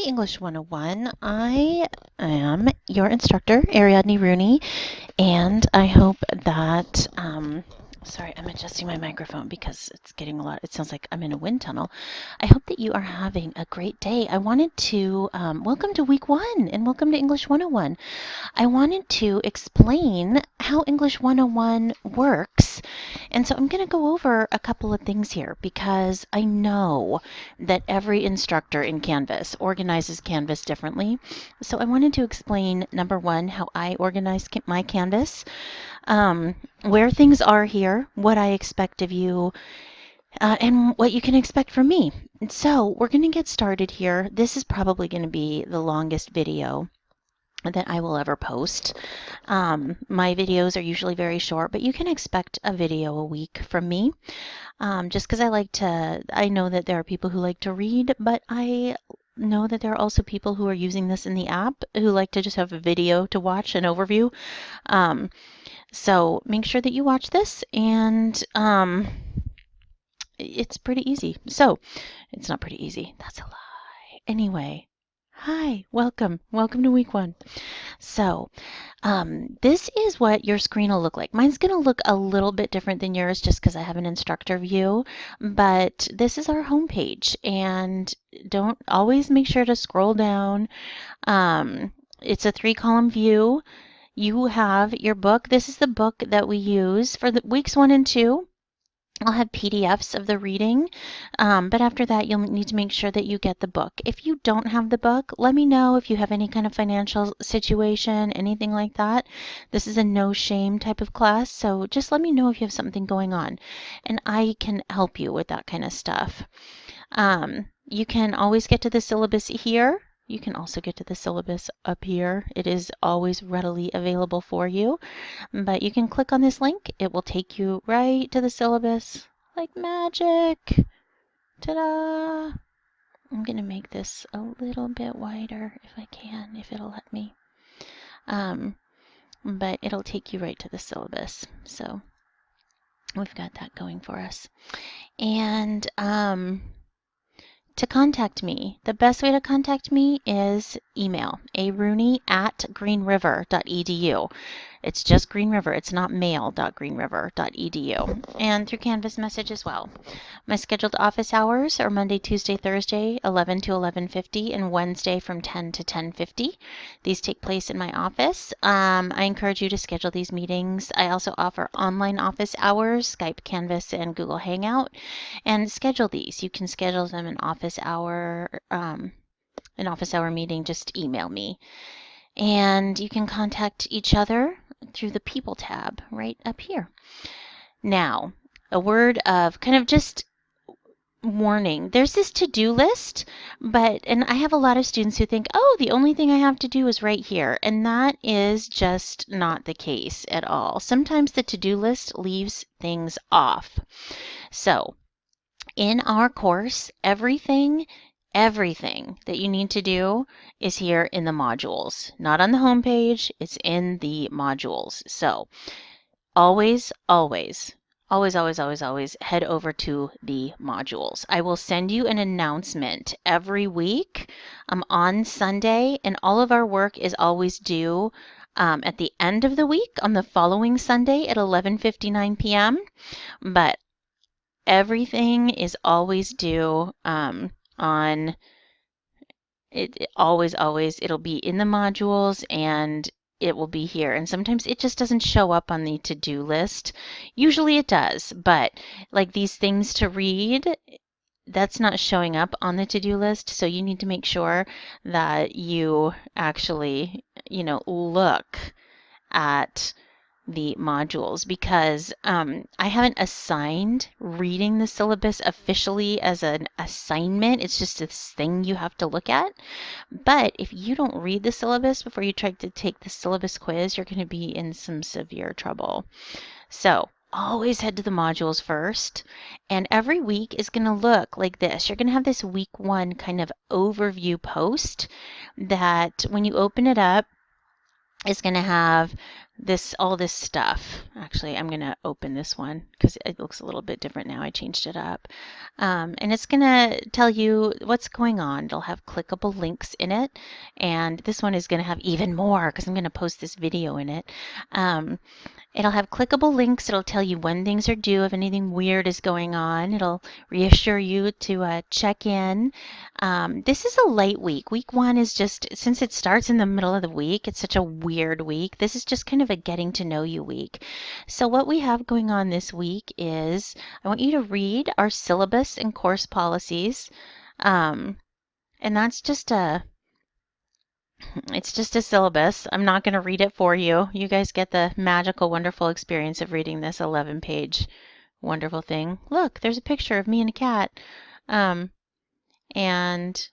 Hi, English 101. I am your instructor, Ariadne Rooney, and I hope that, sorry, I'm adjusting my microphone because it's getting a lot, it sounds like I'm in a wind tunnel. I hope that you are having a great day. I wanted to, welcome to week 1 and welcome to English 101. I wanted to explain how English 101 works. And so I'm going to go over a couple of things here because I know that every instructor in Canvas organizes Canvas differently. So I wanted to explain, number one, how I organize my Canvas, where things are here, what I expect of you, and what you can expect from me. So we're going to get started here. This is probably going to be the longest video that I will ever post. My videos are usually very short, but you can expect a video a week from me. Just because I know that there are people who like to read, but I know that there are also people who are using this in the app who like to just have a video to watch, an overview. So make sure that you watch this, and it's pretty easy. So it's not pretty easy. That's a lie. Anyway, hi, welcome. Welcome to week 1. So, this is what your screen will look like. Mine's going to look a little bit different than yours just because I have an instructor view, but this is our homepage, and don't always make sure to scroll down. It's a 3-column view. You have your book. This is the book that we use for the weeks 1 and 2. I'll have PDFs of the reading, but after that, you'll need to make sure that you get the book. If you don't have the book, let me know if you have any kind of financial situation, anything like that. This is a no shame type of class, so just let me know if you have something going on, and I can help you with that kind of stuff. You can always get to the syllabus here. You can also get to the syllabus up here. It is always readily available for you. But you can click on this link. It will take you right to the syllabus like magic. Ta-da! I'm going to make this a little bit wider if I can, if it'll let me. But it'll take you right to the syllabus. So we've got that going for us. And to contact me, the best way to contact me is email, arooney@greenriver.edu. It's just Green River. It's not mail.greenriver.edu. And through Canvas Message as well. My scheduled office hours are Monday, Tuesday, Thursday, 11 to 11:50, and Wednesday from 10 to 10:50. These take place in my office. I encourage you to schedule these meetings. I also offer online office hours, Skype, Canvas, and Google Hangout. And schedule these. You can schedule them an office hour meeting. Just email me. And you can contact each other through the People tab right up here. Now, a word of kind of just warning. There's this to-do list, and I have a lot of students who think, oh, the only thing I have to do is right here. And that is just not the case at all. Sometimes the to-do list leaves things off. So, in our course, everything that you need to do is here in the modules. Not on the home page, it's in the modules. So always head over to the modules. I will send you an announcement every week on Sunday, and all of our work is always due at the end of the week on the following Sunday at 11:59 p.m. But everything is always due on it. Always it'll be in the modules, and it will be here. And sometimes it just doesn't show up on the to-do list. Usually it does, but like these things to read, that's not showing up on the to-do list. So you need to make sure that you actually, look at the modules, because I haven't assigned reading the syllabus officially as an assignment. It's just this thing you have to look at. But if you don't read the syllabus before you try to take the syllabus quiz, you're going to be in some severe trouble. So always head to the modules first, and every week is going to look like this. You're going to have this week 1 kind of overview post that when you open it up, is going to have all this stuff. Actually, I'm going to open this one because it looks a little bit different now. I changed it up. And it's going to tell you what's going on. It'll have clickable links in it. And this one is going to have even more because I'm going to post this video in it. It'll have clickable links. It'll tell you when things are due, if anything weird is going on. It'll reassure you to check in. This is a light week. Week 1 is just, since it starts in the middle of the week, it's such a weird week. This is just kind of a getting to know you week. So what we have going on this week is I want you to read our syllabus and course policies. And that's just it's just a syllabus. I'm not going to read it for you. You guys get the magical, wonderful experience of reading this 11-page wonderful thing. Look, there's a picture of me and a cat. And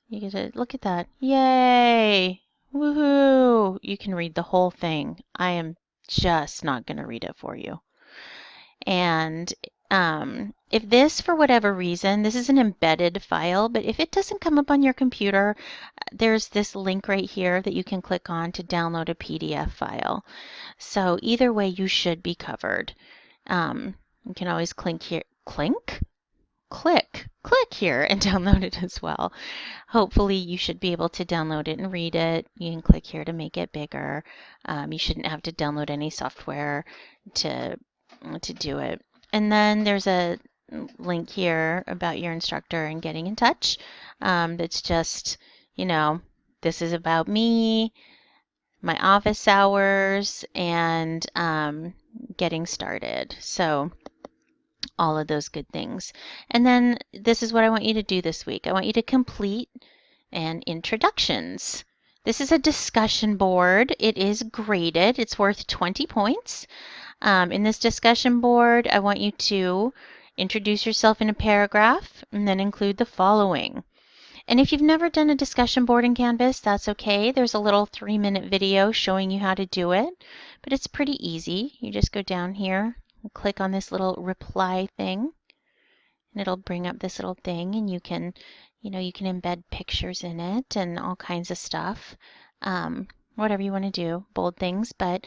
you get to look at that. Yay! Woohoo! You can read the whole thing. I am just not going to read it for you. And if this, for whatever reason, this is an embedded file, but if it doesn't come up on your computer, there's this link right here that you can click on to download a PDF file. So either way, you should be covered. You can always click here and download it as well. Hopefully you should be able to download it and read it. You can click here to make it bigger. You shouldn't have to download any software to do it. And then there's a link here about your instructor and getting in touch. That's just, this is about me, my office hours, and getting started. So all of those good things. And then this is what I want you to do this week. I want you to complete an introductions. This is a discussion board. It is graded. It's worth 20 points. In this discussion board, I want you to introduce yourself in a paragraph and then include the following. And if you've never done a discussion board in Canvas, that's okay. There's a little 3-minute video showing you how to do it, but it's pretty easy. You just go down here and click on this little reply thing, and it'll bring up this little thing, and you can embed pictures in it and all kinds of stuff. Whatever you want to do, bold things, but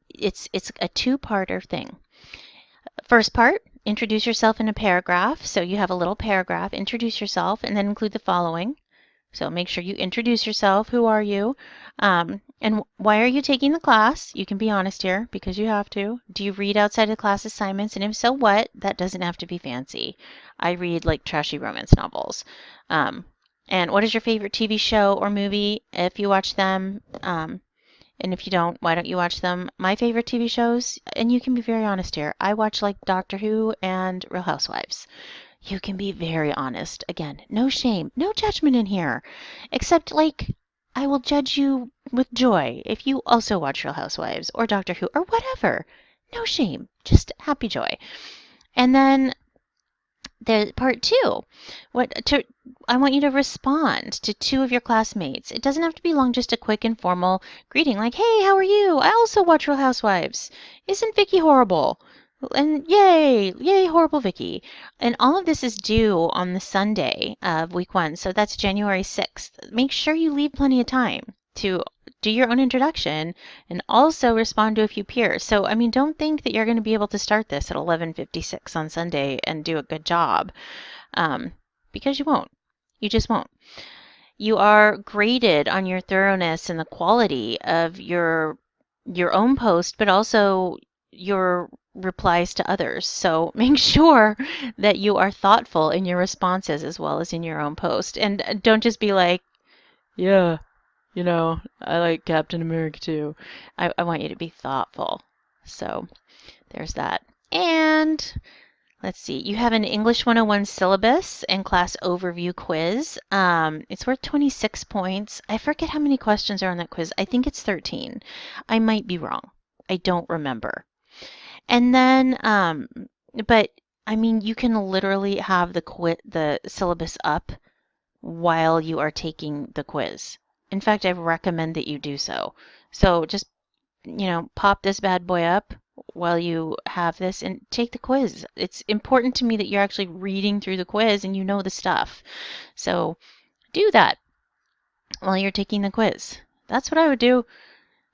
it's a 2-parter thing. First part, introduce yourself in a paragraph. So you have a little paragraph, introduce yourself, and then include the following. So make sure you introduce yourself. Who are you? And why are you taking the class? You can be honest here because you have to. Do you read outside of class assignments? And if so, what? That doesn't have to be fancy. I read like trashy romance novels. And what is your favorite TV show or movie? If you watch them, and if you don't, why don't you watch them? My favorite TV shows, and you can be very honest here, I watch like Doctor Who and Real Housewives. You can be very honest. Again, no shame, no judgment in here. Except like, I will judge you with joy if you also watch Real Housewives or Doctor Who or whatever. No shame, just happy joy. And then the part 2, I want you to respond to 2 of your classmates. It doesn't have to be long, just a quick informal greeting like, hey, how are you? I also watch Real Housewives. Isn't Vicky horrible? And yay, horrible Vicky. And all of this is due on the Sunday of week 1, so that's January 6th. Make sure you leave plenty of time to do your own introduction and also respond to a few peers. So, I mean, don't think that you're going to be able to start this at 11:56 on Sunday and do a good job, because you won't. You just won't. You are graded on your thoroughness and the quality of your own post, but also your replies to others. So make sure that you are thoughtful in your responses as well as in your own post. And don't just be like, yeah, I like Captain America too. I want you to be thoughtful. So there's that. And let's see, you have an English 101 syllabus and class overview quiz. It's worth 26 points. I forget how many questions are on that quiz. I think it's 13. I might be wrong. I don't remember. And then, but I mean, you can literally have the syllabus up while you are taking the quiz. In fact, I recommend that you do so. So just, pop this bad boy up while you have this and take the quiz. It's important to me that you're actually reading through the quiz and you know the stuff. So do that while you're taking the quiz. That's what I would do.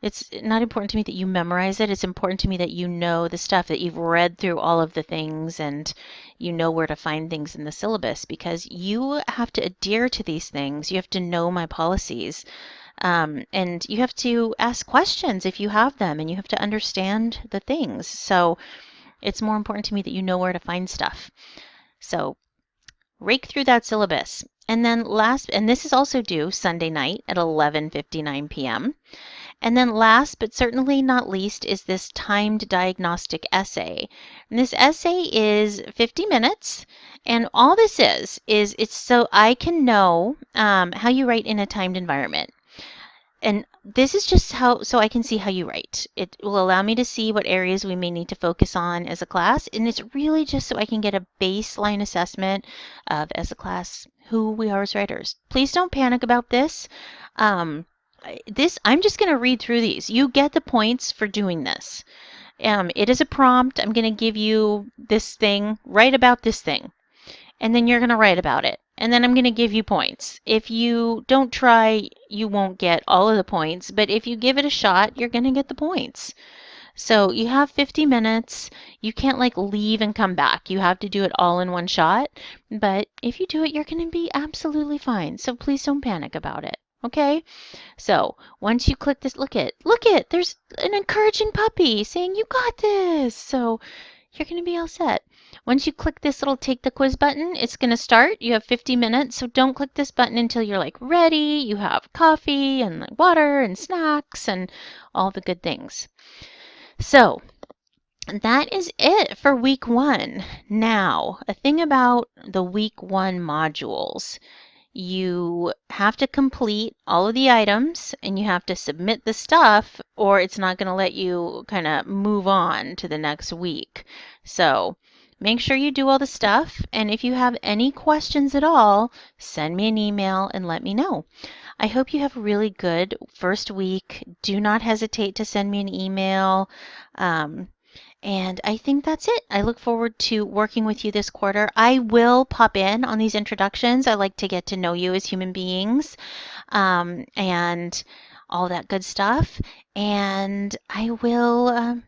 It's not important to me that you memorize it. It's important to me that you know the stuff, that you've read through all of the things and you know where to find things in the syllabus, because you have to adhere to these things. You have to know my policies. And you have to ask questions if you have them, and you have to understand the things. So it's more important to me that you know where to find stuff. So rake through that syllabus. And then and this is also due Sunday night at 11:59 p.m. And then last but certainly not least is this timed diagnostic essay. And this essay is 50 minutes. And all this is it's so I can know how you write in a timed environment. And this is just so I can see how you write. It will allow me to see what areas we may need to focus on as a class. And it's really just so I can get a baseline assessment of, as a class, who we are as writers. Please don't panic about this. I'm just going to read through these. You get the points for doing this. It is a prompt. I'm going to give you this thing, write about this thing. And then you're going to write about it. And then I'm going to give you points. If you don't try, you won't get all of the points. But if you give it a shot, you're going to get the points. So you have 50 minutes. You can't like leave and come back. You have to do it all in one shot. But if you do it, you're going to be absolutely fine. So please don't panic about it. Okay? So once you click this, look it, there's an encouraging puppy saying you got this. So you're going to be all set. Once you click this little take the quiz button, it's going to start. You have 50 minutes, so don't click this button until you're like ready. You have coffee and like water and snacks and all the good things. So that is it for week 1. Now, a thing about the week 1 modules. You have to complete all of the items and you have to submit the stuff, or it's not going to let you kind of move on to the next week. So make sure you do all the stuff. And if you have any questions at all, send me an email and let me know. I hope you have a really good first week. Do not hesitate to send me an email. And I think that's it. I look forward to working with you this quarter. I will pop in on these introductions. I like to get to know you as human beings and all that good stuff. And I will,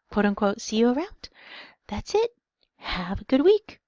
quote unquote, see you around. That's it. Have a good week.